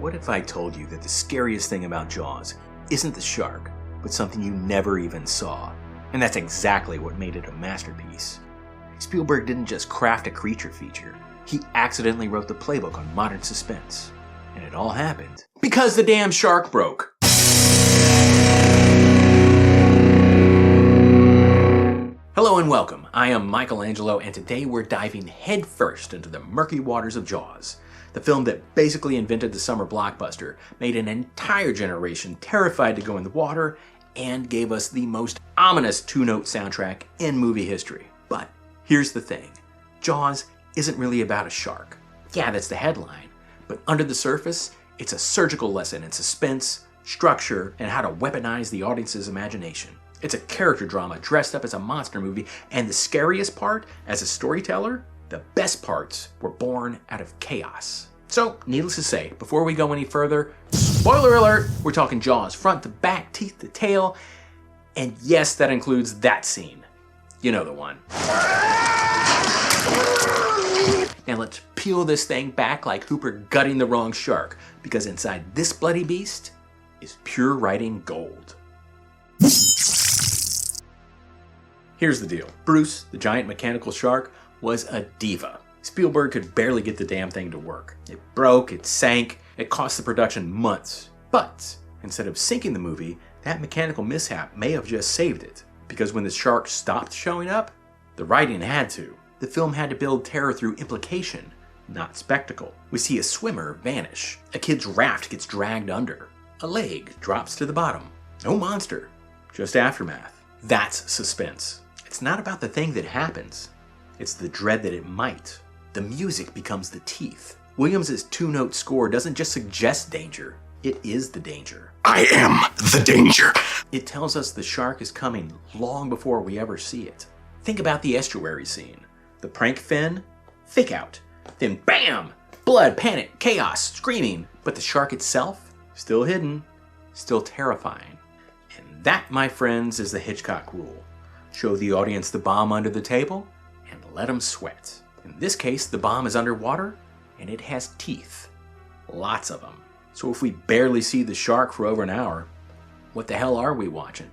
What if I told you that the scariest thing about Jaws isn't the shark, but something you never even saw? And that's exactly what made it a masterpiece. Spielberg didn't just craft a creature feature, he accidentally wrote the playbook on modern suspense. And it all happened because the damn shark broke. Hello and welcome, I am Angelo, and today we're diving headfirst into the murky waters of Jaws. The film that basically invented the summer blockbuster, made an entire generation terrified to go in the water, and gave us the most ominous two-note soundtrack in movie history. But here's the thing, Jaws isn't really about a shark. Yeah, that's the headline, but under the surface, it's a surgical lesson in suspense, structure, and how to weaponize the audience's imagination. It's a character drama dressed up as a monster movie, and the scariest part, as a storyteller, the best parts were born out of chaos. So, needless to say, before we go any further, spoiler alert, we're talking Jaws front to back, teeth to tail, and yes, that includes that scene. You know the one. Now let's peel this thing back like Hooper gutting the wrong shark, because inside this bloody beast is pure writing gold. Here's the deal. Bruce, the giant mechanical shark, was a diva. Spielberg could barely get the damn thing to work. It broke, it sank, it cost the production months. But instead of sinking the movie, that mechanical mishap may have just saved it. Because when the shark stopped showing up, the writing had to. The film had to build terror through implication, not spectacle. We see a swimmer vanish. A kid's raft gets dragged under. A leg drops to the bottom. No monster, just aftermath. That's suspense. It's not about the thing that happens. It's the dread that it might. The music becomes the teeth. Williams' two-note score doesn't just suggest danger, it is the danger. I am the danger. It tells us the shark is coming long before we ever see it. Think about the estuary scene. The prank fin, fake out. Then bam! Blood, panic, chaos, screaming. But the shark itself, still hidden, still terrifying. And that, my friends, is the Hitchcock rule. Show the audience the bomb under the table, and let them sweat. In this case, the bomb is underwater, and it has teeth. Lots of them. So if we barely see the shark for over an hour, what the hell are we watching?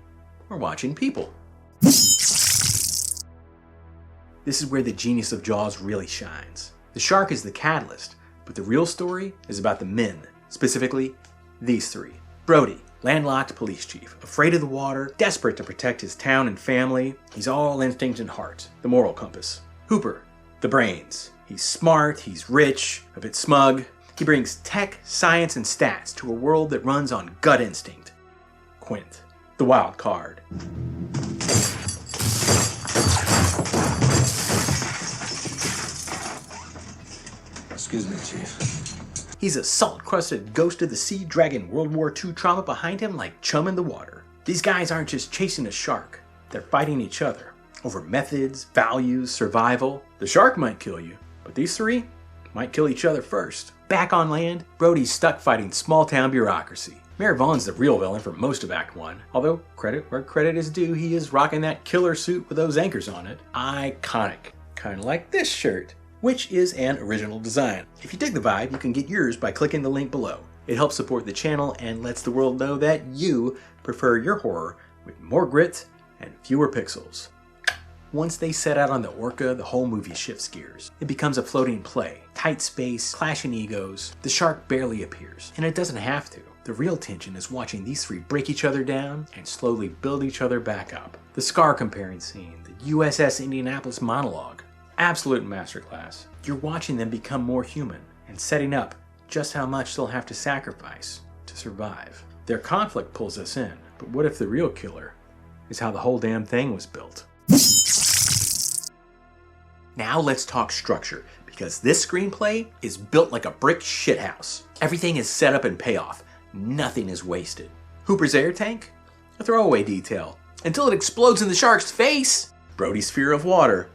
We're watching people. This is where the genius of Jaws really shines. The shark is the catalyst, but the real story is about the men, specifically these three. Brody, landlocked police chief, afraid of the water, desperate to protect his town and family. He's all instinct and heart, the moral compass. Hooper, the brains. He's smart, he's rich, a bit smug. He brings tech, science, and stats to a world that runs on gut instinct. Quint, the wild card. Excuse me, Chief. He's a salt-crusted ghost of the sea dragging World War II trauma behind him like chum in the water. These guys aren't just chasing a shark, they're fighting each other over methods, values, survival. The shark might kill you, but these three might kill each other first. Back on land, Brody's stuck fighting small-town bureaucracy. Mayor Vaughn's the real villain for most of Act 1, although credit where credit is due, he is rocking that killer suit with those anchors on it. Iconic. Kinda like this shirt, which is an original design. If you dig the vibe, you can get yours by clicking the link below. It helps support the channel and lets the world know that you prefer your horror with more grit and fewer pixels. Once they set out on the Orca, the whole movie shifts gears. It becomes a floating play. Tight space, clashing egos. The shark barely appears, and it doesn't have to. The real tension is watching these three break each other down and slowly build each other back up. The scar comparing scene, the USS Indianapolis monologue. Absolute masterclass. You're watching them become more human and setting up just how much they'll have to sacrifice to survive. Their conflict pulls us in, but what if the real killer is how the whole damn thing was built? Now let's talk structure, because this screenplay is built like a brick shithouse. Everything is set up and payoff. Nothing is wasted. Hooper's air tank? A throwaway detail. Until it explodes in the shark's face. Brody's fear of water?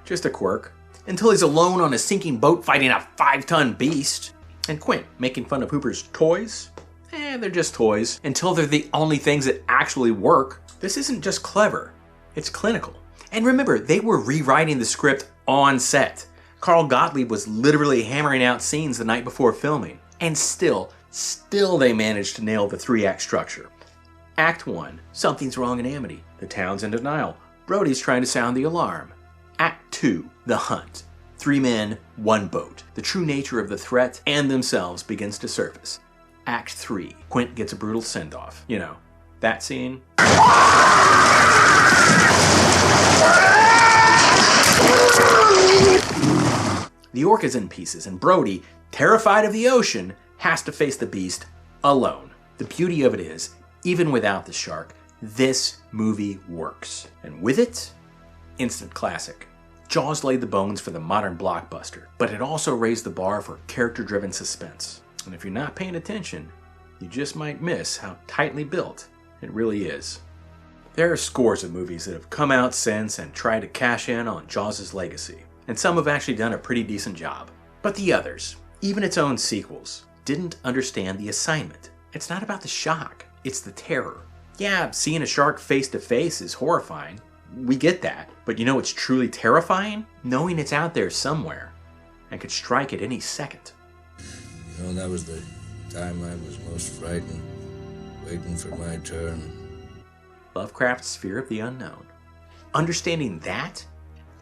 Just a quirk. Until he's alone on a sinking boat fighting a 5-ton beast. And Quint making fun of Hooper's toys? They're just toys. Until they're the only things that actually work. This isn't just clever, it's clinical. And remember, they were rewriting the script on set. Carl Gottlieb was literally hammering out scenes the night before filming. And still they managed to nail the 3-act structure. Act 1, something's wrong in Amity. The town's in denial. Brody's trying to sound the alarm. Act 2, the hunt. 3 men, 1 boat. The true nature of the threat and themselves begins to surface. Act 3, Quint gets a brutal send-off. You know, that scene. The orca's in pieces, and Brody, terrified of the ocean, has to face the beast alone. The beauty of it is, even without the shark, this movie works. And with it, instant classic. Jaws laid the bones for the modern blockbuster, but it also raised the bar for character-driven suspense. And if you're not paying attention, you just might miss how tightly built it really is. There are scores of movies that have come out since and tried to cash in on Jaws' legacy, and some have actually done a pretty decent job. But the others, even its own sequels, didn't understand the assignment. It's not about the shock, it's the terror. Yeah, seeing a shark face to face is horrifying. We get that. But you know what's truly terrifying? Knowing it's out there somewhere and could strike at any second. You know, that was the time I was most frightened, waiting for my turn. Lovecraft's fear of the unknown. Understanding that,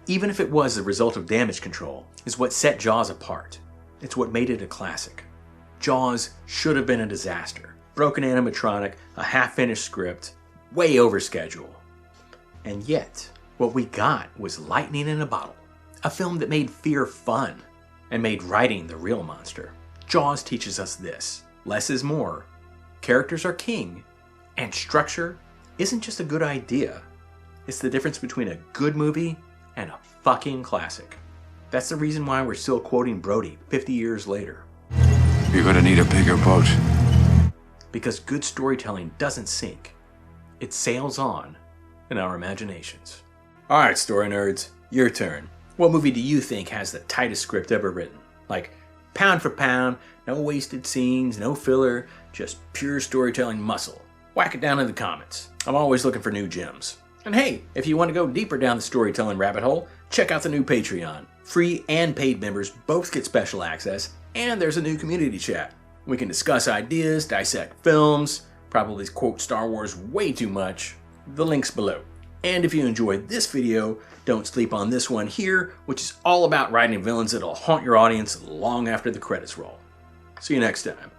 even if it was the result of damage control, is what set Jaws apart. It's what made it a classic. Jaws should have been a disaster. Broken animatronic, a half-finished script, way over schedule. And yet, what we got was lightning in a bottle. A film that made fear fun and made writing the real monster. Jaws teaches us this. Less is more. Characters are king. And structure isn't just a good idea. It's the difference between a good movie and a fucking classic. That's the reason why we're still quoting Brody 50 years later. You're gonna need a bigger boat. Because good storytelling doesn't sink. It sails on in our imaginations. Alright, story nerds, your turn. What movie do you think has the tightest script ever written? Like, pound for pound, no wasted scenes, no filler, just pure storytelling muscle. Whack it down in the comments. I'm always looking for new gems. And hey, if you want to go deeper down the storytelling rabbit hole, check out the new Patreon. Free and paid members both get special access, and there's a new community chat. We can discuss ideas, dissect films, probably quote Star Wars way too much. The link's below. And if you enjoyed this video, don't sleep on this one here, which is all about writing villains that'll haunt your audience long after the credits roll. See you next time.